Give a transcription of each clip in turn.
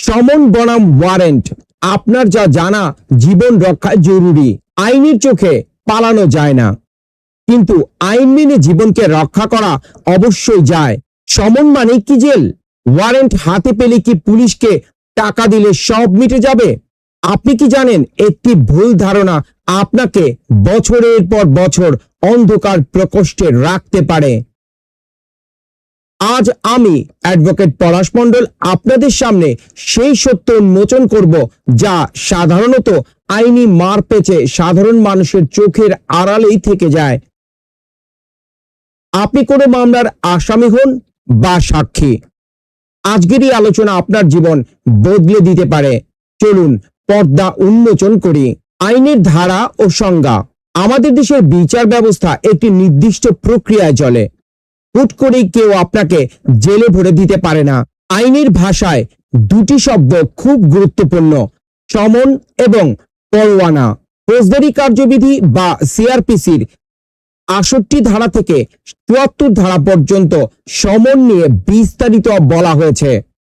সমন বনাম ওয়ারেন্ট। আপনার যা জানা জীবন রক্ষা জরুরি। আইনের চোখে পালানো যায় না, কিন্তু আইন মেনে জীবনকে রক্ষা করা অবশ্যই যায়। সমন মানে কি জেল? ওয়ারেন্ট হাতে পেলে কি পুলিশকে টাকা দিলে সব মিটে যাবে? আপনি কি জানেন একটি ভুল ধারণা আপনাকে বছরের পর বছর অন্ধকার প্রকোষ্ঠে রাখতে পারে? আজ আমি অ্যাডভোকেট পলাশ মণ্ডল আপনাদের সামনে সেই সত্য উন্মোচন করব যা সাধারণত আইনি মার পেঁচে সাধারণ মানুষের চোখের আড়ালেই থেকে যায়। আপনি কোনো মামলার আসামি হন বা সাক্ষী, আজকের এই আলোচনা আপনার জীবন বদলে দিতে পারে। চলুন পর্দা উন্মোচন করি। আইনের ধারা ও সংজ্ঞা। আমাদের দেশের বিচার ব্যবস্থা একটি নির্দিষ্ট প্রক্রিয়ায় চলে। হুট করেই কেউ আপনাকে জেলে ভরে দিতে পারে না। আইনের ভাষায় দুটি শব্দ খুব গুরুত্বপূর্ণ: সমন এবং পরোয়ানা। ফৌজদারি কার্যবিধি বা সিআরপিসির ৬৮ ধারা থেকে ৭৪ ধারা পর্যন্ত সমন নিয়ে বিস্তারিত বলা হয়েছে।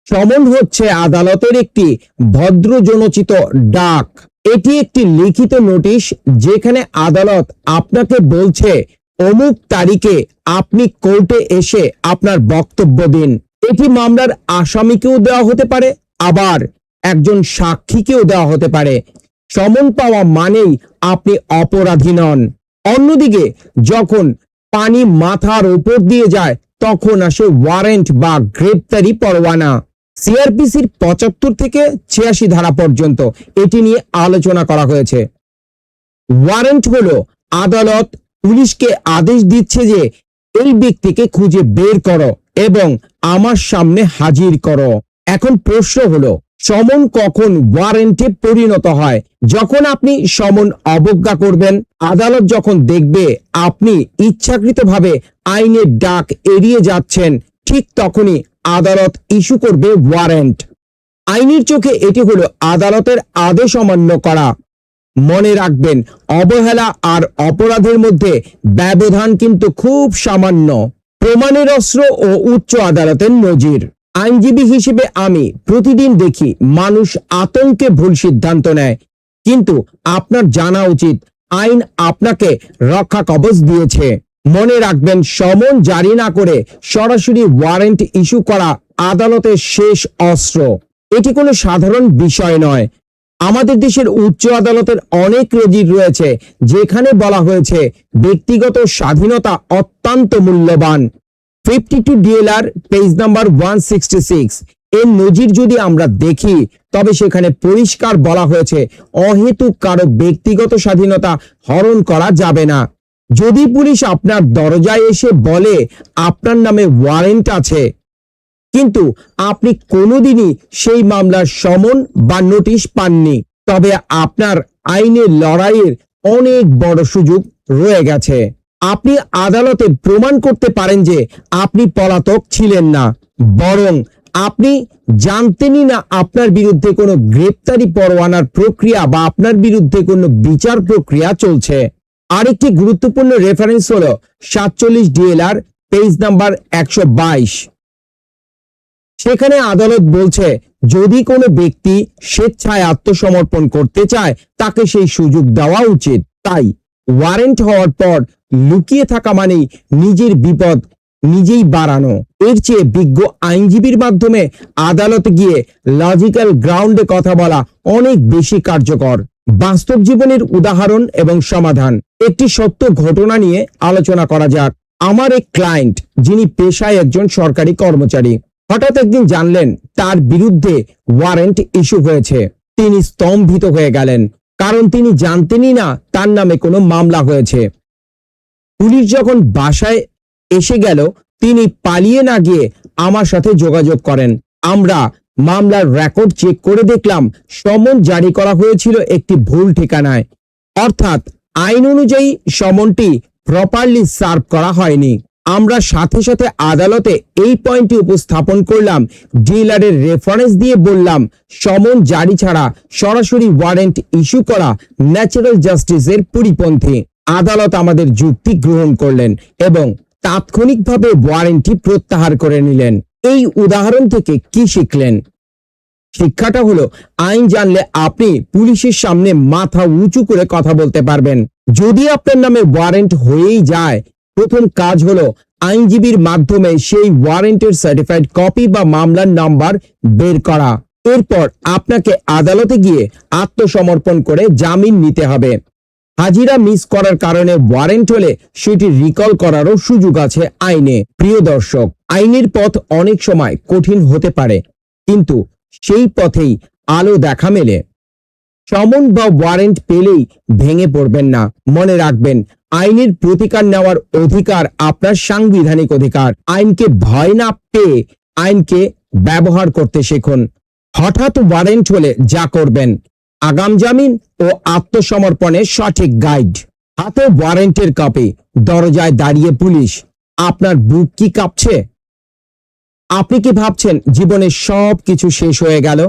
সমন হচ্ছে আদালতের একটি ভদ্রজনোচিত ডাক। এটি একটি লিখিত নোটিশ যেখানে আদালত আপনাকে বলছে অমুক তারিখে আপনি কোর্টে এসে আপনার বক্তব্য দিন। এটি মামলার আসামিকেও দেওয়া হতে পারে, আবার একজন সাক্ষীকেও দেওয়া হতে পারে। সমন পাওয়া মানেই আপনি অপরাধী নন। অন্যদিকে যখন পানি মাথার উপর দিয়ে যায় তখন আসে ওয়ারেন্ট বা গ্রেপ্তারি পরোয়ানা। সিআরপিসির ৭৫ থেকে ৮৬ ধারা পর্যন্ত এটি নিয়ে আলোচনা করা হয়েছে। ওয়ারেন্ট হলো আদালত পুলিশকে আদেশ দিচ্ছে যে এই ব্যক্তিকে খুঁজে বের করো এবং আমার সামনে হাজির করো। এখন প্রশ্ন হলো, সমন কখন ওয়ারেন্টে পরিণত হয়? যখন আপনি সমন অবজ্ঞা করবেন। আদালত যখন দেখবে আপনি ইচ্ছাকৃতভাবে আইনের ডাক এড়িয়ে যাচ্ছেন, ঠিক তখনই আদালত ইস্যু করবে ওয়ারেন্ট। আইনের চোখে এটি হলো আদালতের আদেশ অমান্য করা। মনে রাখবেন, অবহেলা আর অপরাধের মধ্যে ব্যবধান কিন্তু খুব সামান্য। প্রমাণের অস্ত্র ও উচ্চ আদালতের নজির। আইনজীবী হিসেবে আমি প্রতিদিন দেখি মানুষ আতঙ্কে ভুল সিদ্ধান্ত নেয়, কিন্তু আপনার জানা উচিত আইন আপনাকে রক্ষা কবচ দিয়েছে। মনে রাখবেন, সমন জারি না করে সরাসরি ওয়ারেন্ট ইস্যু করা আদালতের শেষ অস্ত্র। এটি কোনো সাধারণ বিষয় নয়। আমাদের দেশের উচ্চ আদালতের অনেক নজির রয়েছে যেখানে বলা হয়েছে ব্যক্তিগত স্বাধীনতা অত্যন্ত মূল্যবান। 52 ডিএলআর পেজ নাম্বার 166 এর নজির যদি আমরা দেখি তবে সেখানে পরিষ্কার বলা হয়েছে অহেতুক কারো ব্যক্তিগত স্বাধীনতা হরণ করা যাবে না। যদি পুলিশ আপনার দরজায় এসে বলে আপনার নামে ওয়ারেন্ট আছে, কিন্তু আপনি কোনোদিনই সেই মামলার সমন বা নোটিশ পাননি, তবে আপনার আইনের লড়াইয়ের অনেক বড় সুযোগ রয়ে গেছে। আপনি আদালতে প্রমাণ করতে পারেন যে আপনি পলাতক ছিলেন না, বরং আপনি জানতেনই না আপনার বিরুদ্ধে কোনো গ্রেপ্তারি পরোয়ানার প্রক্রিয়া বা আপনার বিরুদ্ধে কোনো বিচার প্রক্রিয়া চলছে। আরেকটি গুরুত্বপূর্ণ রেফারেন্স হলো 47 ডিএলআর পেজ নাম্বার 122। সেখানে আদালত বলছে যদি কোনো ব্যক্তি স্বেচ্ছায় আত্মসমর্পণ করতে চায় তাকে সেই সুযোগ দেওয়া উচিত। তাই ওয়ারেন্ট হওয়ার পর লুকিয়ে থাকা মানেই নিজের বিপদ নিজেই বাড়ানো। এর চেয়ে বিজ্ঞ আইনজীবীর মাধ্যমে আদালতে গিয়ে লজিক্যাল গ্রাউন্ডে কথা বলা অনেক বেশি কার্যকর। বাস্তব জীবনের উদাহরণ এবং সমাধান। একটি সত্য ঘটনা নিয়ে আলোচনা করা যাক। আমার এক ক্লায়েন্ট, যিনি পেশায় একজন সরকারি কর্মচারী, হঠাৎ একদিন জানলেন তার বিরুদ্ধে ওয়ারেন্ট ইস্যু হয়েছে। তিনি স্তম্ভিত হয়ে গেলেন, কারণ তিনি জানতেনই না তার নামে কোনো মামলা হয়েছে। পুলিশ যখন বাসায় এসে গেল, তিনি পালিয়ে না গিয়ে আমার সাথে যোগাযোগ করেন। আমরা মামলার রেকর্ড চেক করে দেখলাম সমন জারি করা হয়েছিল একটি ভুল ঠিকানায়, অর্থাৎ আইন অনুযায়ী সমনটি প্রপারলি সার্ভ করা হয়নি। আমরা সাথে সাথে আদালতে এই পয়েন্টটি উপস্থাপন করলাম, ডিলারের রেফারেন্স দিয়ে বললাম সমন জারি ছাড়া সরাসরি ওয়ারেন্ট ইস্যু করা ন্যাচারাল জাস্টিসের পরিপন্থী। আদালত আমাদের যুক্তি গ্রহণ করলেন এবং তাৎক্ষণিকভাবে ওয়ারেন্টটি প্রত্যাহার করে নিলেন। এই উদাহরণ থেকে কি শিখলেন? শিক্ষাটা হলো আইন জানলে আপনি পুলিশের সামনে মাথা উঁচু করে কথা বলতে পারবেন। যদি আপনার নামে ওয়ারেন্ট হয়েই যায়, প্রথম কাজ হলো আইনজীবীর মাধ্যমে সেই ওয়ারেন্টের সার্টিফাইড কপি বা মামলার নাম্বার বের করা। এরপর আপনাকে আদালতে গিয়ে আত্মসমর্পণ করে জামিন নিতে হবে। হাজিরা মিস করার কারণে ওয়ারেন্ট হলে সেটি রিকল করারও সুযোগ আছে আইনে। প্রিয় দর্শক, আইনের পথ অনেক সময় কঠিন হতে পারে, কিন্তু সেই পথেই আলো দেখা মেলে। সমন বা ওয়ারেন্ট পেলেই ভেঙে পড়বেন না। মনে রাখবেন, আইনের প্রতিকার নেওয়ার অধিকার আপনার সাংবিধানিক অধিকার। আইনকে ভয় না পেয়ে আইনকে ব্যবহার করতে শিখুন। হঠাৎ ওয়ারেন্ট হলে যা করবেন: আগাম জামিন ও আত্মসমর্পণের সঠিক গাইড। হাতে ওয়ারেন্টের কপি, দরজায় দাঁড়িয়ে পুলিশ। আপনার বুক কি কাঁপছে? আপনি কি ভাবছেন জীবনের সব কিছু শেষ হয়ে গেল?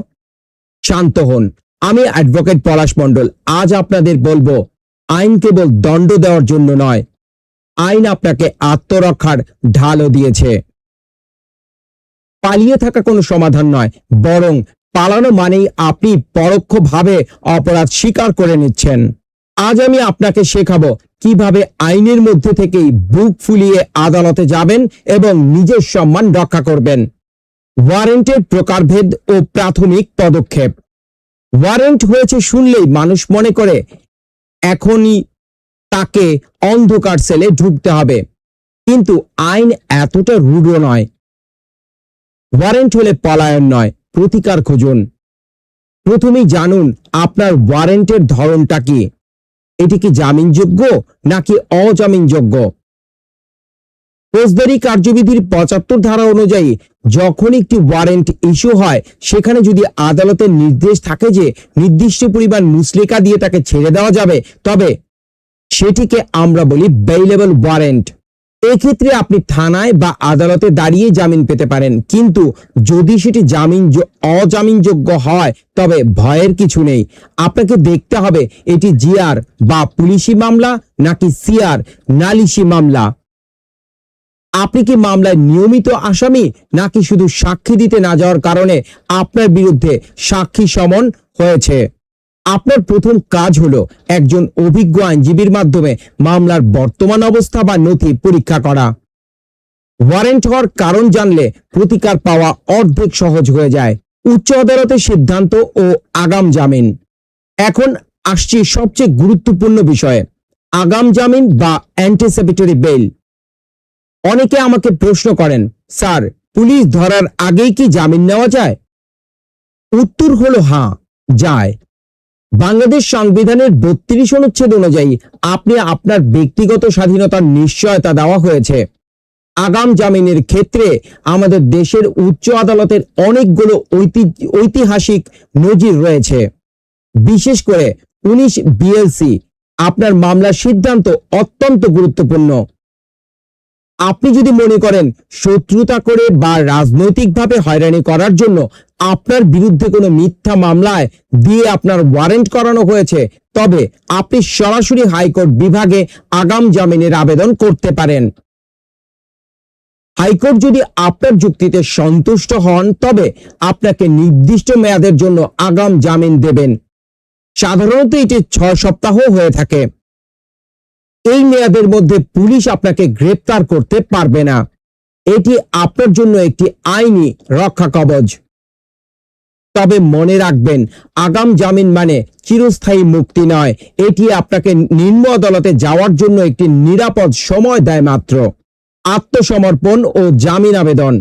শান্ত হন। আমি অ্যাডভোকেট পলাশ মণ্ডল আজ আপনাদের বলবো, আইন কেবল দণ্ড দেওয়ার জন্য নয়, আইন আপনাকে আত্মরক্ষার ঢালও দিয়েছে। পালিয়ে থাকা কোনো সমাধান নয়, বরং পালানো মানেই আপনি পরোক্ষভাবে অপরাধ স্বীকার করে নিচ্ছেন। আজ আমি আপনাকে শেখাবো কিভাবে আইনের মধ্যে থেকেই বুক ফুলিয়ে আদালতে যাবেন এবং নিজের সম্মান রক্ষা করবেন। ওয়ারেন্টের প্রকারভেদ ও প্রাথমিক পদক্ষেপ। ওয়ারেন্ট হয়েছে শুনলেই মানুষ মনে করে এখনই তাকে অন্ধকার সেলে ঢুকতে হবে, কিন্তু আইন এতটা রূঢ় নয়। ওয়ারেন্ট হলে পলায়ন নয়, প্রতিকার খুঁজুন। প্রথমেই জানুন আপনার ওয়ারেন্টের ধরনটা কি। এটি কি জামিনযোগ্য নাকি অজামিনযোগ্য? ফৌজদারি কার্যবিধির ৭৫ ধারা অনুযায়ী যখন একটি ওয়ারেন্ট ইস্যু হয়, সেখানে যদি আদালতের নির্দেশ থাকে যে নির্দিষ্ট পরিমাণ মুচলেকা দিয়ে তাকে ছেড়ে দেওয়া যাবে, তবে সেটিকে আমরা বলি বেইলেবল ওয়ারেন্ট। এক্ষেত্রে আপনি থানায় বা আদালতে দাঁড়িয়ে জামিন পেতে পারেন, কিন্তু যদি সেটি অজামিনযোগ্য হয় তবে ভয়ের কিছু নেই। আপনাকে দেখতে হবে এটি জিআর বা পুলিশি মামলা নাকি সিআর নালিশি মামলা। আপনি কি মামলায় নিয়মিত আসামি নাকি শুধু সাক্ষী দিতে না যাওয়ার কারণে আপনার বিরুদ্ধে সাক্ষী সমন হয়েছে? আপনার প্রথম কাজ হলো একজন অভিজ্ঞ আইনজীবীর মাধ্যমে মামলার বর্তমান অবস্থা বা নথি পরীক্ষা করা। ওয়ারেন্ট হওয়ার কারণ জানলে প্রতিকার পাওয়া অর্ধেক সহজ হয়ে যায়। উচ্চ আদালতের সিদ্ধান্ত ও আগাম জামিন। এখন আসছি সবচেয়ে গুরুত্বপূর্ণ বিষয়ে, আগাম জামিন বা অ্যান্টিসিপেটরি বেইল। অনেকে আমাকে প্রশ্ন করেন, স্যার, পুলিশ ধরার আগেই কি জামিন নেওয়া যায়? উত্তর হলো হ্যাঁ, যায়। বাংলাদেশ সংবিধানের ৩২ অনুচ্ছেদ অনুযায়ী আপনি আপনার ব্যক্তিগত স্বাধীনতার নিশ্চয়তা দেওয়া হয়েছে। আগাম জামিনের ক্ষেত্রে আমাদের দেশের উচ্চ আদালতের অনেকগুলো ঐতিহাসিক নজির রয়েছে। বিশেষ করে ১৯ বিএলসি আপনার মামলার সিদ্ধান্ত অত্যন্ত গুরুত্বপূর্ণ। আপনি যদি মনে করেন শত্রুতা করে বা রাজনৈতিকভাবে হয়রানি করার জন্য আপনার বিরুদ্ধে কোনো মিথ্যা মামলায় দিয়ে আপনার ওয়ারেন্ট করানো হয়েছে, তবে আপনি সরাসরি হাইকোর্ট বিভাগে আগাম জামিনের আবেদন করতে পারেন। হাইকোর্ট যদি আপনার যুক্তিতে সন্তুষ্ট হন, তবে আপনাকে নির্দিষ্ট মেয়াদের জন্য আগাম জামিন দেবেন। সাধারণত এটি ৬ সপ্তাহ হয়ে থাকে। এই মেয়াদের মধ্যে পুলিশ আপনাকে গ্রেপ্তার করতে পারবে না। এটি আপনার জন্য একটি আইনি রক্ষা কবচ। তবে মনে রাখবেন, আগাম জামিন মানে চিরস্থায়ী মুক্তি নয়। এটি আপনাকে নিম্ন আদালতে যাওয়ার জন্য একটি নিরাপদ সময় দেয় মাত্র। আত্মসমর্পণ ও জামিন আবেদন।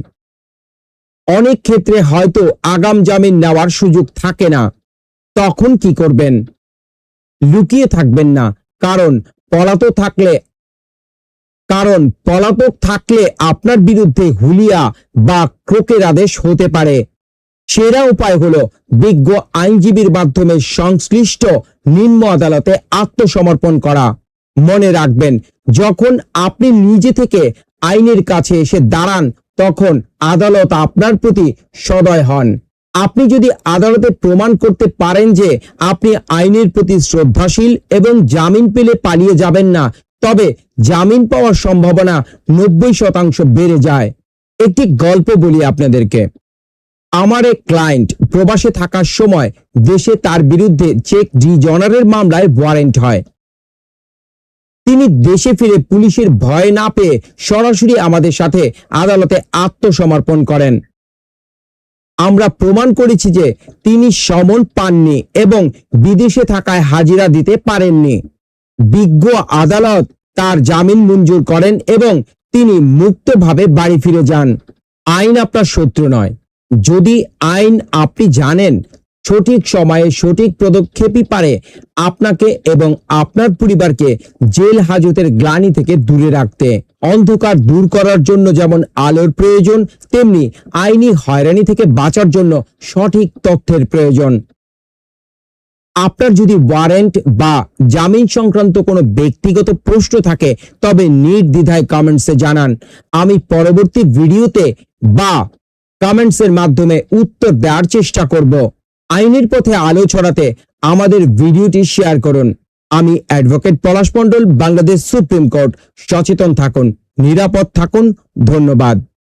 অনেক ক্ষেত্রে হয়তো আগাম জামিন নেওয়ার সুযোগ থাকে না। তখন কি করবেন? লুকিয়ে থাকবেন না, কারণ পলাতক থাকলে আপনার বিরুদ্ধে হুলিয়া বা ক্রোকের আদেশ হতে পারে। সেরা উপায় হলো বিজ্ঞ আইনজীবীর মাধ্যমে সংশ্লিষ্ট নিম্ন আদালতে আত্মসমর্পণ করা। মনে রাখবেন, যখন আপনি নিজে থেকে আইনের কাছে এসে দাঁড়ান, তখন আদালত আপনার প্রতি সদয় হন। আপনি যদি আদালতে প্রমাণ করতে পারেন যে আপনি আইনের প্রতি শ্রদ্ধাশীল এবং জামিন পেলে পালিয়ে যাবেন না, তবে জামিন পাওয়ার সম্ভাবনা ৯০% বেড়ে যায়। একটি গল্প বলি আপনাদেরকে। আমার এক ক্লায়েন্ট প্রবাসে থাকার সময় দেশে তার বিরুদ্ধে চেক ডিজনারের মামলায় ওয়ারেন্ট হয়। তিনি দেশে ফিরে পুলিশের ভয় না পেয়ে সরাসরি আমাদের সাথে আদালতে আত্মসমর্পণ করেন। আমরা প্রমাণ করেছি যে তিনি সমন পাননি এবং বিদেশে থাকায় হাজিরা দিতে পারেননি। বিজ্ঞ আদালত তার জামিন মঞ্জুর করেন এবং তিনি মুক্তভাবে বাড়ি ফিরে যান। আইন আপনার শত্রু নয়। যদি আইন আপনি জানেন, সঠিক সময়ে সঠিক পদক্ষেপই পারে আপনাকে এবং আপনার পরিবারকে জেল হাজতের গ্লানি থেকে দূরে রাখতে। অন্ধকার দূর করার জন্য যেমন আলোর প্রয়োজন, তেমনি আইনি হয়রানি থেকে বাঁচার জন্য সঠিক তথ্যের প্রয়োজন। আপনার যদি ওয়ারেন্ট বা জামিন সংক্রান্ত কোনো ব্যক্তিগত প্রশ্ন থাকে তবে নির্দ্বিধায় কমেন্টসে জানান। আমি পরবর্তী ভিডিওতে বা কমেন্টসের মাধ্যমে উত্তর দেওয়ার চেষ্টা করব। আইনের পথে আলো ছড়াতে আমাদের ভিডিওটি শেয়ার করুন। আমি অ্যাডভোকেট পলাশ মণ্ডল, বাংলাদেশ সুপ্রিম কোর্ট। সচেতন থাকুন, নিরাপদ থাকুন। ধন্যবাদ।